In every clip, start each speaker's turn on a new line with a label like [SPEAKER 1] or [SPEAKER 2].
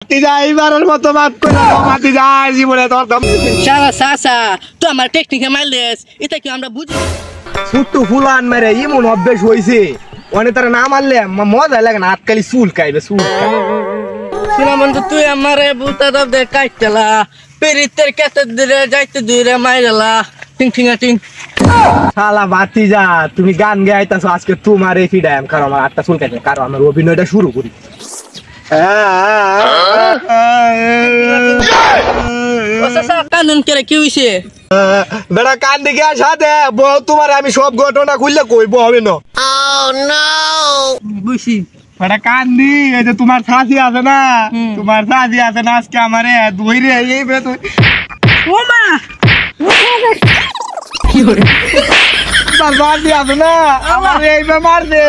[SPEAKER 1] এইবারের মতো মাফ করে দাও ভাতিজা, জীবনে তোর দম
[SPEAKER 2] শালা সাসা তুই আমার টেকনিকে মাইল দেস, এটা কি আমরা বুঝি?
[SPEAKER 1] ফুটু ফুলান মেরে এমন অভ্যেস হয়েছে অনেক তারা না মারলে মজা লাগে না, আটকালি চুল খাইবে চুল
[SPEAKER 2] শোনা বন্ধু, তুই আমারে বুতা দাব দে কাইতেলা পেরিতের কেতে দিরে যাইতে দিরে মাইরেলা টিং টিং টিং।
[SPEAKER 1] শালা ভাতিজা তুমি গান গাইতাছো আজকে তোমার এই ফিডাম, কারণ আমার আটটা চুল খাইছে, কারণ আমার অভিনয়টা শুরু করি।
[SPEAKER 2] ও সাসা কানুন করে কি হইছে?
[SPEAKER 1] বেটা কান দিকে আসা দে, তোমার আমি সব ঘটনা খুললে কইবো হবে না।
[SPEAKER 2] বুঝছি
[SPEAKER 1] বেটা কান দি, এই যে তোমার শাশি আছে না, তোমার শাশি আছে না, আজকে আমারে ধইরে এই বে তুই
[SPEAKER 2] ও মা কি হরে
[SPEAKER 1] তোমার শাশি আছে না আমারে এই বে মার দে।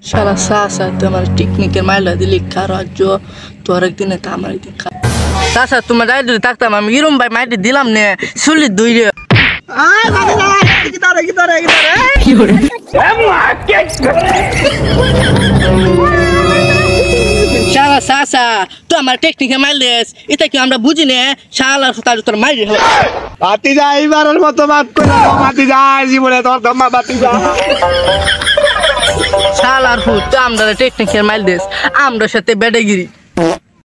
[SPEAKER 2] শালা সাসা তুই আমার টেকনিকে মাইল দিলি কারাজ, তোর একদিনে তা আমার একদিন সাসা তোমার যাই দিলে থাকতাম আমি ইরম ভাই মাইটি দিলাম নে চুলি দইরে
[SPEAKER 1] আয় ভাতিজা কি তারে
[SPEAKER 2] কি হরে শালা সাসা তুই আমার টেকনিকে মাইল দেস, এটা কি আমরা বুঝি নে? শালা তার তোর মাইরি হবে
[SPEAKER 1] ভাতিজা এইবারের মতো মাফ করে দাও ভাতিজা, জীবনে তোর দম ভাতিজা।
[SPEAKER 2] শালার ফুট তুই আমরা টেকনিকের মাইল দেস, আমরা সাথে বেডেগিরি।